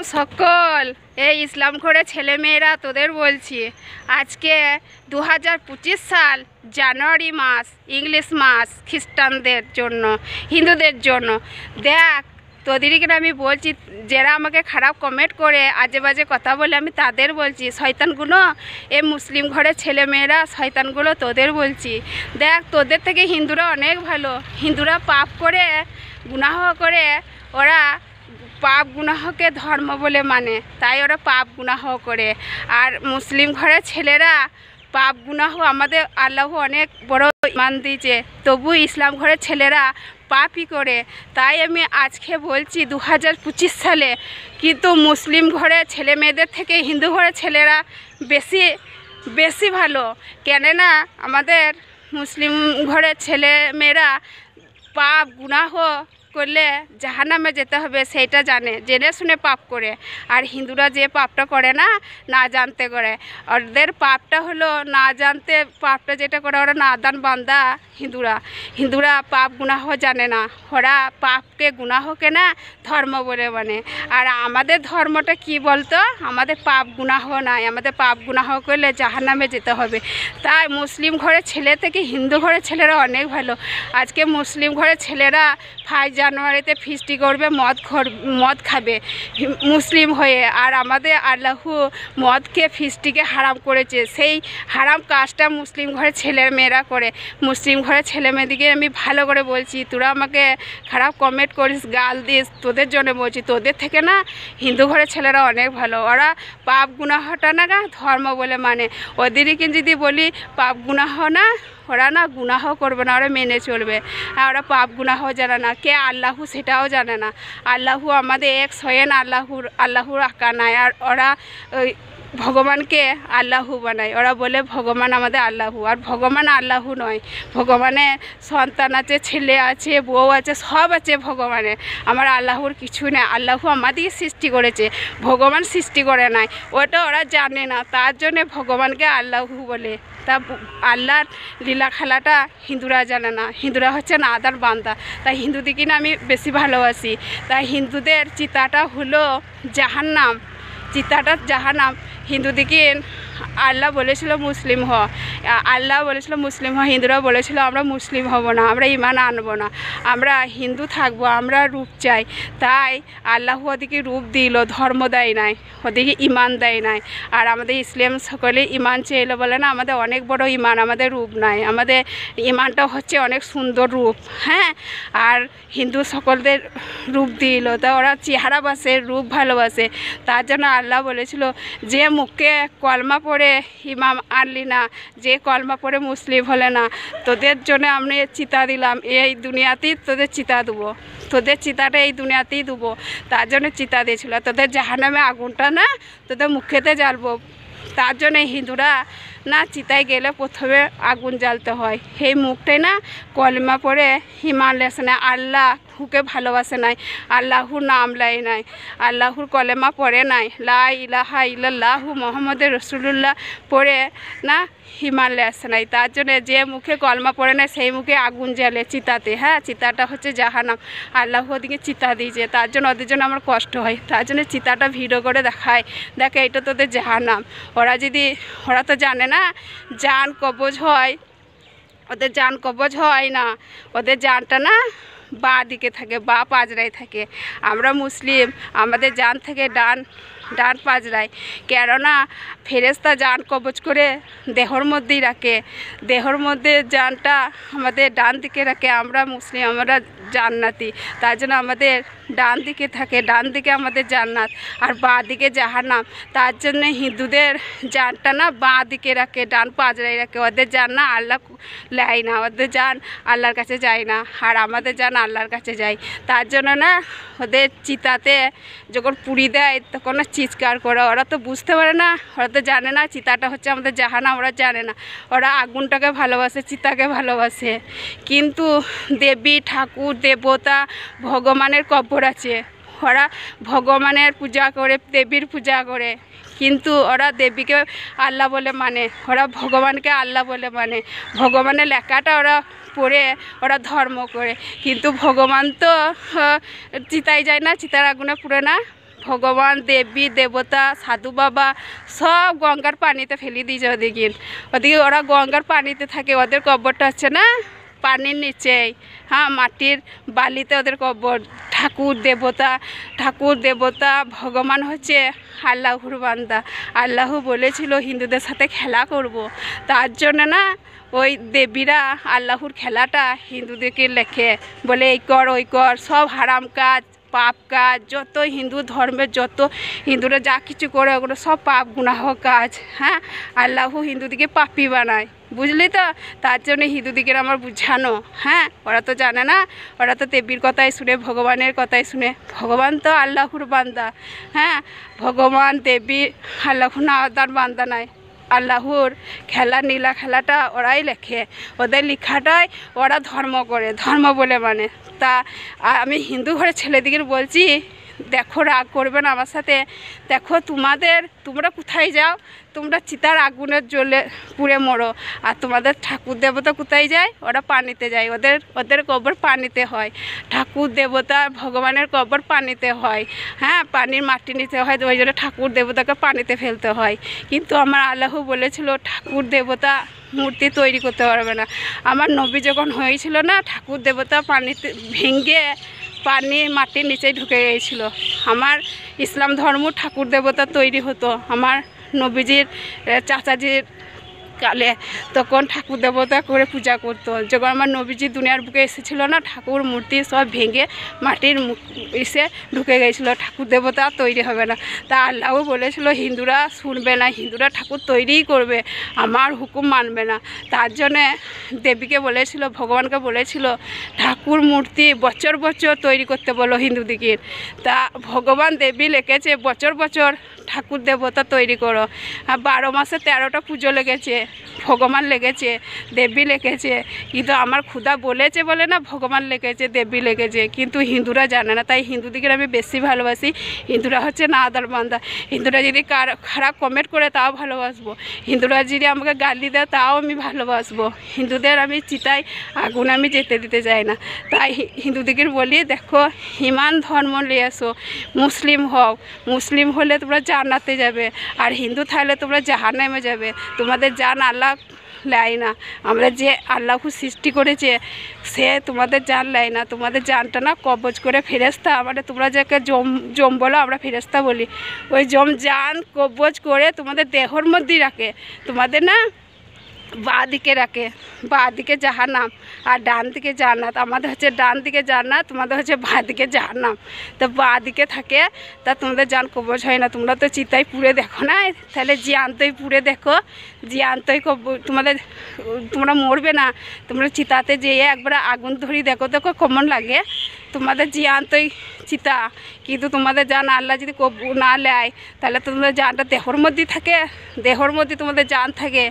সকল এই ইসলাম ঘরে ছেলেমেয়েরা তোদের বলছি, আজকে 2025 সাল জানুয়ারি মাস, ইংলিশ মাস খ্রিস্টানদের জন্য, হিন্দুদের জন্য। দেখ তোদেরকে আমি বলছি, যারা আমাকে খারাপ কমেন্ট করে আজে বাজে কথা বলে, আমি তাদের বলছি শয়তানগুলো, এই মুসলিম ঘরের ছেলেমেয়েরা শয়তানগুলো তোদের বলছি। দেখ তোদের থেকে হিন্দুরা অনেক ভালো। হিন্দুরা পাপ করে, গুনাহ করে, ওরা পাপ গুনাহকে ধর্ম বলে মানে, তাই ওরা পাপ গুনাহ করে। আর মুসলিম ঘরের ছেলেরা পাপ গুনাহ, আমাদের আল্লাহ অনেক বড় ইমান দিয়েছে, তবু ইসলাম ঘরের ছেলেরা পাপই করে। তাই আমি আজকে বলছি 2025 সালে কিন্তু মুসলিম ঘরের ছেলে মেয়েদের থেকে হিন্দু ঘরের ছেলেরা বেশি বেশি ভালো। কেননা আমাদের মুসলিম ঘরের ছেলে মেয়েরা পাপ গুনাহ করলে জাহান্নামে যেতে হবে সেইটা জানে, জেনে শুনে পাপ করে। আর হিন্দুরা যে পাপটা করে না, না জানতে করে। ওদের পাপটা হলো না জানতে, পাপটা যেটা করে ওরা নাদান বান্দা। হিন্দুরা পাপ গুনাহ জানে না, ওরা পাপকে গুনাহকে না ধর্ম বলে মানে। আর আমাদের ধর্মটা কি বলতো, আমাদের পাপ গুনাহ নাই, আমাদের পাপ গুনাহ করলে জাহান্নামে যেতে হবে। তাই মুসলিম ঘরের ছেলে থেকে হিন্দু ঘরের ছেলেরা অনেক ভালো। আজকে মুসলিম ঘরের ছেলেরা 5 জানুয়ারিতে ফিস্টি করবে, মদ খাবে মুসলিম হয়ে। আর আমাদের আল্লাহ মদকে ফিস্টিকে হারাম করেছে, সেই হারাম কাজটা মুসলিম ঘরের ছেলে মেয়েরা করে। মুসলিম ঘরের ছেলে মেয়েদিকে আমি ভালো করে বলছি, তোরা আমাকে খারাপ কমেন্ট করিস, গাল দিস, তোদের জন্য বলছি। তোদের থেকে না হিন্দু ঘরের ছেলেরা অনেক ভালো। ওরা পাপ গুনাহটা না ধর্ম বলে মানে। ওদেরকে যদি বলি পাপ গুনাহ না, ওরা না গুনাহ করবে না, ওরা মেনে চলবে। আর ওরা পাপ গুনাহ জানে না, কে আল্লাহু সেটাও জানে না। আল্লাহু আমাদের এক স্বয়ং আল্লাহুর আঁকা নাই। আর ওরা ওই ভগবানকে আল্লাহু বানায়। ওরা বলে ভগবান আমাদের আল্লাহু, আর ভগবান আল্লাহু নয়। ভগবানের সন্তান আছে, ছেলে আছে, বউ আছে, সব আছে ভগবানের। আমার আল্লাহুর কিছু নেই। আল্লাহু আমাদেরকে সৃষ্টি করেছে, ভগবান সৃষ্টি করে নাই। ওটা ওরা জানে না, তার জন্যে ভগবানকে আল্লাহু বলে। তা আল্লাহর লীলা খেলাটা হিন্দুরা জানে না। হিন্দুরা হচ্ছে নাদার বান্দা। তাই হিন্দুদিকে না আমি বেশি ভালোবাসি। তাই হিন্দুদের চিতাটা হলো জাহান্নাম, চিতাটা জাহান্নাম। হিন্দুদিকে আল্লাহ বলেছিল মুসলিম হ, আল্লাহ বলেছিল মুসলিম হ। হিন্দুরা বলেছিল আমরা মুসলিম হব না, আমরা ইমান আনবো না, আমরা হিন্দু থাকবো, আমরা রূপ চাই। তাই আল্লাহ ওদিকে রূপ দিল, ধর্ম দেয় নাই, ওদিকে ইমান দেয় নাই। আর আমাদের ইসলাম সকলে ইমান চাইলো বলে না, আমাদের অনেক বড় ইমান, আমাদের রূপ নাই। আমাদের ইমানটা হচ্ছে অনেক সুন্দর রূপ, হ্যাঁ। আর হিন্দু সকলদের রূপ দিল, তা ওরা চেহারা বাসে, রূপ ভালোবাসে। তার জন্য আল্লাহ বলেছিল, যে মুখে কলমা পড়ে ইমাম আনলি না, যে কলমা পড়ে মুসলিম হলে না, তোদের জন্য আমি চিতা দিলাম, এই দুনিয়াতেই তোদের চিতা দেবো, তোদের চিতাটা এই দুনিয়াতেই দেবো। তার জন্য চিতা দিয়েছিল, তোদের জাহান্নামে আগুনটা না তোদের মুখেতে জ্বালবো। তার জন্য হিন্দুরা না চিতায় গেলে প্রথমে আগুন জ্বালতে হয়। সেই মুখটাই না কলমা পড়ে ইমান লেসে না, আল্লাহুকে ভালোবাসে নাই, আল্লাহুর নাম লাই নাই, আল্লাহুর কলেমা পড়ে নাই, লা ইলাহা ইল্লাল্লাহু মুহাম্মাদুর রাসূলুল্লাহ পড়ে না ইমান লেসে নাই। তার জন্য যে মুখে কলমা পড়ে না সেই মুখে আগুন জ্বালে চিতাতে, হ্যাঁ। চিতাটা হচ্ছে জাহান্নাম। আল্লাহ ওদিকে চিতা দিয়েছে, তার জন্য ওদের জন্য আমার কষ্ট হয়। তার জন্য চিতাটা ভিডিও করে দেখায়, দেখে এটা তোদের জাহান্নাম। ওরা তো জানে না জান কবজ হয়, ওদের জান কবজ হয় না, ওদের জানটা না বাঁ দিকে থাকে, বাঁ পাজরায় থাকে। আমরা মুসলিম, আমাদের জান থেকে ডান পাজরায়। কেননা ফেরেশতা জান কবজ করে দেহর মধ্যেই রাখে, দেহর মধ্যে জানটা আমাদের ডান দিকে রাখে। আমরা মুসলিম, আমরা জান্নাতি, তার জন্য আমাদের ডান দিকে থাকে, ডান দিকে আমাদের জান্নাত, আর বাঁ দিকে জাহান্নাম। তার জন্য হিন্দুদের জানটা না বাঁ দিকে রাখে, ডান পাজরায় রাখে। ওদের জান না আল্লাহ লেয় না, ওদের জান আল্লাহর কাছে যায় না, আর আমাদের জান আল্লাহর কাছে যায়। তার জন্য না ওদের চিতাতে যখন পুড়ি দেয় তখন না চিৎকার করে। ওরা তো বুঝতে পারে না, ওরা তো জানে না চিতাটা হচ্ছে আমাদের জাহান্নাম, ওরা জানে না। ওরা আগুনটাকে ভালোবাসে, চিতাকে ভালোবাসে। কিন্তু দেবী ঠাকুর দেবতা ভগবানের কবর আছে, ওরা ভগবানের পূজা করে, দেবীর পূজা করে। কিন্তু ওরা দেবীকে আল্লাহ বলে মানে, ওরা ভগবানকে আল্লাহ বলে মানে। ভগবানের লেখাটা ওরা পড়ে ওরা ধর্ম করে, কিন্তু ভগবান তো চিতায় যায় না, চিতার আগুনে পুড়ে না, ভগবান দেবী দেবতা সাধু বাবা সব গঙ্গার পানিতে ফেলে দিয়েছে ওদিকে ওরা গঙ্গার পানিতে থাকে। ওদের কবরটা হচ্ছে না পানির নিচেই, হ্যাঁ, মাটির বালিতে ওদের কবর। ঠাকুর দেবতা ভগবান হচ্ছে আল্লাহর বান্দা। আল্লাহ বলেছিল হিন্দুদের সাথে খেলা করব, তার জন্য না ওই দেবীরা আল্লাহর খেলাটা হিন্দুদেরকে লেখে, বলে এই কর ওই কর, সব হারাম কাজ পাপ কাজ, যত হিন্দু ধর্মের যত হিন্দুরা যা কিছু করে ওগুলো সব পাপ গুনাহ কাজ। হ্যাঁ, আল্লাহ হিন্দুদিকে পাপি বানায়, বুঝলি তো? তার জন্য হিন্দুদিকে আমার বুঝানো। হ্যাঁ, ওরা তো জানে না, ওরা তো দেবীর কথাই শুনে, ভগবানের কথাই শুনে। ভগবান তো আল্লাহর বান্দা। হ্যাঁ, ভগবান দেবী আল্লাহর না তার বান্দা নাই। আল্লাহর খেলা নীলা খেলাটা ওরাই লেখে, ওদের লেখাটাই ওরা ধর্ম করে, ধর্ম বলে মানে। তা আমি হিন্দু ঘরের ছেলেদিকে বলছি, দেখো রাগ করবে না আমার সাথে, দেখো তোমরা কোথায় যাও, তোমরা চিতার আগুনের জ্বলে পুড়ে মরো, আর তোমাদের ঠাকুর দেবতা কোথায় যায়? ওরা পানিতে যায়, ওদের কবর পানিতে হয়। ঠাকুর দেবতা ভগবানের কবর পানিতে হয়। হ্যাঁ, পানির মাটি নিতে হয়, ওই জন্য ঠাকুর দেবতাকে পানিতে ফেলতে হয়। কিন্তু আমার আল্লাহ বলেছিল ঠাকুর দেবতা মূর্তি তৈরি করতে পারবে না। আমার নবী যখন হয়েছিল না, ঠাকুর দেবতা পানিতে ভেঙে মাটির নিচে ঢুকে গিয়েছিল। আমার ইসলাম ধর্ম ঠাকুর দেবতা তৈরি হতো আমার নবীজির চাচাজির কালে, তখন ঠাকুর দেবতা করে পূজা করতো। যখন আমার নবীজি দুনিয়ার বুকে এসেছিলো না, ঠাকুর মূর্তি সব ভেঙে মাটির এসে ঢুকে গিয়েছিলো, ঠাকুর দেবতা তৈরি হবে না। তা আল্লাহ বলেছিল হিন্দুরা শুনবে না, হিন্দুরা ঠাকুর তৈরিই করবে, আমার হুকুম মানবে না। তার জন্যে দেবীকে বলেছিল, ভগবানকে বলেছিল ঠাকুর মূর্তি বছর বছর তৈরি করতে বলো হিন্দুদিকে। তা ভগবান দেবী লিখেছে বছর বছর ঠাকুর দেবতা তৈরি করো। 12 মাসে 13টা পুজো লেগেছে, ভগবান লেগেছে, দেবী লেগেছে। কিন্তু আমার ক্ষুধা বলেছে বলে না ভগবান লেগেছে, দেবী লেগেছে, কিন্তু হিন্দুরা জানে না। তাই হিন্দুদিকে আমি বেশি ভালোবাসি। হিন্দুরা হচ্ছে না আদার বান্দা। হিন্দুরা যদি খারাপ কমেন্ট করে তাও ভালোবাসবো, হিন্দুরা যদি আমাকে গালি দেয় তাও আমি ভালোবাসবো। হিন্দুদের আমি চিতায় আগুন আমি যেতে দিতে চাই না। তাই হিন্দুদিকে বলি, দেখো ইমান ধর্ম নিয়ে এসো, মুসলিম হও, মুসলিম হলে তোমরা জান্নাতে যাবে, আর হিন্দু থাকলে তোমরা জাহান্নামে যাবে। তোমাদের জান আল্লাহ নেয় না। আমরা যে আল্লাহকে সৃষ্টি করেছে সে তোমাদের জান নেয় না, তোমাদের জানটা না কবজ করে ফেরেস্তা, মানে তোমরা যাকে জম বলো আমরা ফেরেস্তা বলি, ওই জান কবজ করে তোমাদের দেহর মধ্যেই রাখে। তোমাদের না বাঁ দিকে রাখে, বাঁ দিকে জাহান্নাম আর ডান দিকে জান্নাত। আমাদের হচ্ছে ডান দিকে জান্নাত, তোমাদের হচ্ছে বাঁ দিকে জাহান্নাম। তো বাঁ দিকে থাকে, তা তোমাদের জান কবজ হয় না। তোমরা তো চিতায় পুড়ে দেখো না, তাহলে জিয়ান্তই পুড়ে দেখো, জিয়ান্তই তোমরা মরবে না। তোমরা চিতাতে যেয়ে একবার আগুন ধরি দেখো কেমন লাগে, তোমাদের জিয়ান্তই চিতা। কিন্তু তোমাদের জান আল্লাহ যদি না নেয় তাহলে তোমাদের জানটা দেহর মধ্যেই থাকে, দেহর মধ্যে তোমাদের জান থাকে,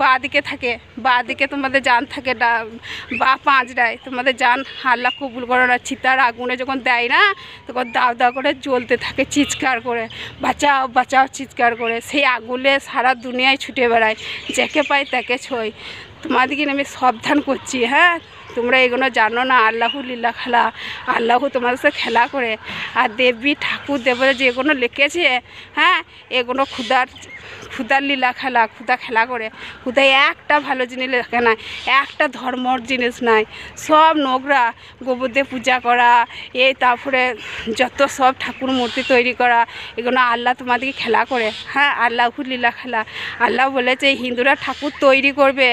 বাঁ দিকে থাকে, বাঁ দিকে তোমাদের জান থাকে, বা 5টায় তোমাদের জান আল্লাহ কবুল করে না। চিতার আগুনে যখন দেয় না তখন দাও দাও করে জ্বলতে থাকে, চিৎকার করে বাঁচাও বাঁচাও চিৎকার করে। সেই আগুনে সারা দুনিয়ায় ছুটে বেড়ায়, যাকে পাই তাকে ছয়। তোমাদেরকে আমি সাবধান করছি। হ্যাঁ, তোমরা এগুলো জানো না, আল্লাহ লীলা খেলা, আল্লাহ তোমাদের সাথে খেলা করে। আর দেবী ঠাকুর দেবতা যেগুলো লিখেছে, হ্যাঁ, এগুলো ক্ষুদার লীলা খেলা, ক্ষুদা খেলা করে। ক্ষুদায় একটা ভালো জিনিস লেখে না, একটা ধর্মর জিনিস নাই, সব নোংরা। গোবর দিয়ে পূজা করা, তারপরে যত সব ঠাকুর মূর্তি তৈরি করা, এগুলো আল্লাহ তোমাদেরকে খেলা করে। হ্যাঁ, আল্লাহর লীলা খেলা। আল্লাহ বলেছে হিন্দুরা ঠাকুর তৈরি করবে,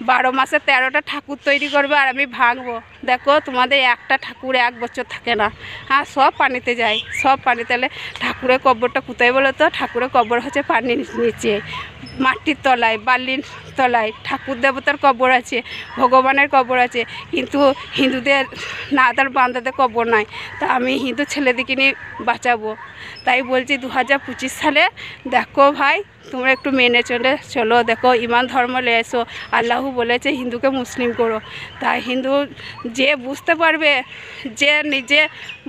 12 মাসে 13টা ঠাকুর তৈরি করবে, আর আমি ভাঙবো। দেখো তোমাদের একটা ঠাকুর 1 বছর থাকে না। হ্যাঁ, সব পানিতে যায়, সব পানি। তাহলে ঠাকুরের কবরটা কোথায় বলো তো? ঠাকুরের কবর হচ্ছে পানির নিচে, মাটির তলায়, বালির তলায়। ঠাকুর দেবতার কবর আছে, ভগবানের কবর আছে, কিন্তু হিন্দুদের নাদার বান্দাদের কবর নাই। তা আমি হিন্দু ছেলেদিকে নিয়ে বাঁচাবো। তাই বলছি 2025 সালে দেখো ভাই, তোমরা একটু মেনে চলো। দেখো ইমান ধর্ম নিয়ে এসো। আল্লাহ বলেছে হিন্দুকে মুসলিম করো। তাই হিন্দু যে বুঝতে পারবে, যে নিজে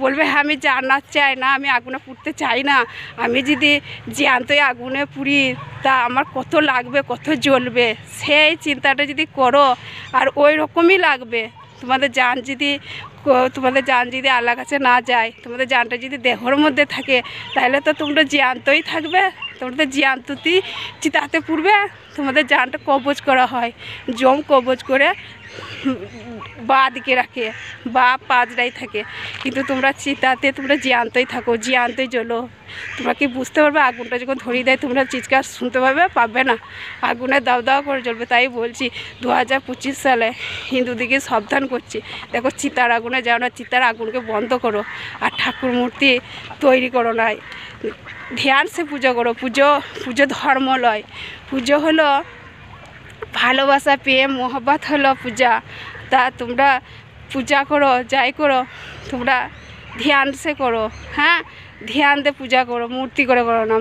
বলবে হ্যাঁ আমি জান্নাত চাই না, আমি আগুনে পুড়তে চাই না, আমি যদি জ্যান্তই আগুনে পুড়ি তা আমার কত লাগবে, কত জ্বলবে, সেই চিন্তাটা যদি করো, আর ওই রকমই লাগবে। তোমাদের জান যদি তোমাদের জান যদি আল্লাহ কাছে না যায়, তোমাদের জানটা যদি দেহর মধ্যে থাকে, তাহলে তো তোমরা জ্যান্তই থাকবে। তোমাদের জ্যান্ততি চিতাতে পূর্বে তোমাদের জানটা কবজ করা হয়, জম কবজ করে বা দিকে রাখে বা পাঁচটাই থাকে, কিন্তু তোমরা চিতাতে তোমরা জ্যান্তই থাকো, জ্যান্তই জ্বলো। তোমরা কি বুঝতে পারবে? আগুনটা যখন ধরিয়ে দেয় তোমরা চিৎকার শুনতে পাবে না, আগুনে দাও দাও করে জ্বলবে। তাই বলছি 2025 সালে হিন্দুদিকে সাবধান করছি, দেখো চিতার আগুনে যাও না, চিতার আগুনকে বন্ধ করো, আর ঠাকুর মূর্তি তৈরি করো না, ধ্যান সে পুজো করো। পুজো ধর্ম লয়, পুজো হলো ভালোবাসা, প্রেম, মোহব্বত হলো পূজা। তা তোমরা পূজা করো, যাই করো তোমরা ধ্যান সে করো, হ্যাঁ ধ্যান দিয়ে পূজা করো, মূর্তি করে করো না।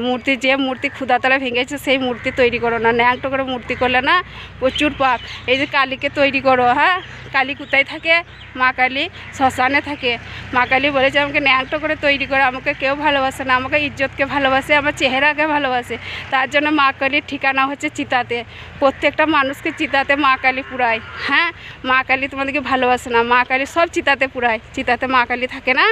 যে মূর্তি ক্ষুধাতলা ভেঙেছে সেই মূর্তি তৈরি করো না, ন্যাংটো করে মূর্তি করলে না প্রচুর পাপ। এই যে কালীকে তৈরি করো, হ্যাঁ কালী কোথায় থাকে? মা কালী শ্মশানে থাকে। মা কালী বলেছে আমাকে ন্যাংটো করে তৈরি করে, আমাকে কেউ ভালোবাসে না, আমাকে ইজ্জতকে ভালোবাসে, আমার চেহারাকে ভালোবাসে। তার জন্য মা কালীর ঠিকানা হচ্ছে চিতাতে, প্রত্যেকটা মানুষকে চিতাতে মা কালী পুরায়। হ্যাঁ মা কালী তোমাদেরকে ভালোবাসে না, মা কালী সব চিতাতে পুরায়, চিতাতে মা কালী থাকে না।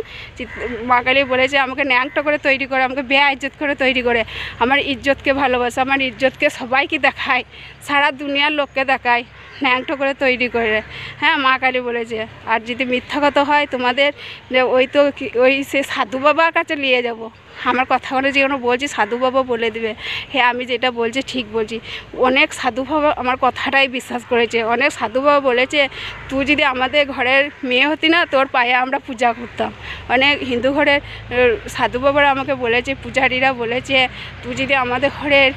মা কালী বলেছে আমাকে ন্যাংটো করে তৈরি করে, আমাকে বেয়া ইজ্জত করে তৈরি করে, আমার ইজ্জতকে ভালোবাসে, আমার ইজ্জতকে সবাইকে দেখায়, সারা দুনিয়ার লোককে দেখায়, ন্যাংটো করে তৈরি করে। হ্যাঁ মা কালী বলেছে। আর যদি মিথ্যা কথা হয় তোমাদের, ওই সে সাধু বাবার কাছে নিয়ে যাব। আমার কথাগুলো যেগুলো বলছি সাধু বাবা বলে দেবে হ্যাঁ আমি যেটা বলছি ঠিক বলছি। অনেক সাধু বাবা আমার কথাটাই বিশ্বাস করেছে, অনেক সাধু বাবা বলেছে তুই যদি আমাদের ঘরের মেয়ে হতি না, তোর পায়ে আমরা পূজা করতাম। অনেক হিন্দু ঘরের সাধু বাবারা আমাকে বলেছে, পূজারীরা বলেছে তুই যদি আমাদের ঘরের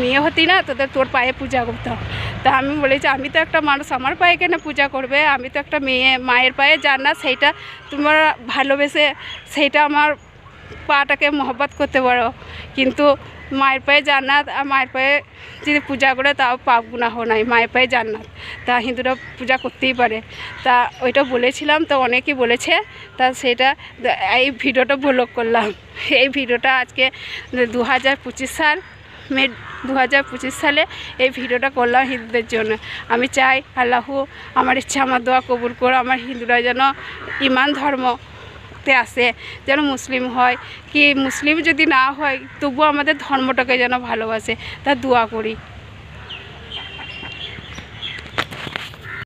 মেয়ে হতি না, তোর পায়ে পূজা করতাম। তা আমি বলেছি আমি তো একটা মানুষ, আমার পায়ে কেন পূজা করবে? আমি তো একটা মেয়ে, মায়ের পায়ে যার না সেইটা তোমরা ভালোবেসে সেইটা আমার পাটাকে মহব্বত করতে পারো, কিন্তু মায়ের পায়ে জান্নাত, আর মায়ের পায়ে যদি পূজা করে তাও পাপ গুনাহ নাই, মায়ের পায়ে জান্নাত। তা হিন্দুরা পূজা করতেই পারে। তা ওইটা বলেছিলাম, তো অনেকেই বলেছে, তা সেটা এই ভিডিওটা ব্লগ করলাম। এই ভিডিওটা আজকে 2025 সাল মে 2025 সালে এই ভিডিওটা করলাম হিন্দুদের জন্য। আমি চাই আল্লাহ আমার ইচ্ছা, আমার দোয়া কবুল করো, আমার হিন্দুরা যেন ইমান ধর্মতে আসে, যেন মুসলিম হয়, কি মুসলিম যদি না হয় তবুও আমাদের ধর্মটাকে যেন ভালোবাসে, তা দোয়া করি।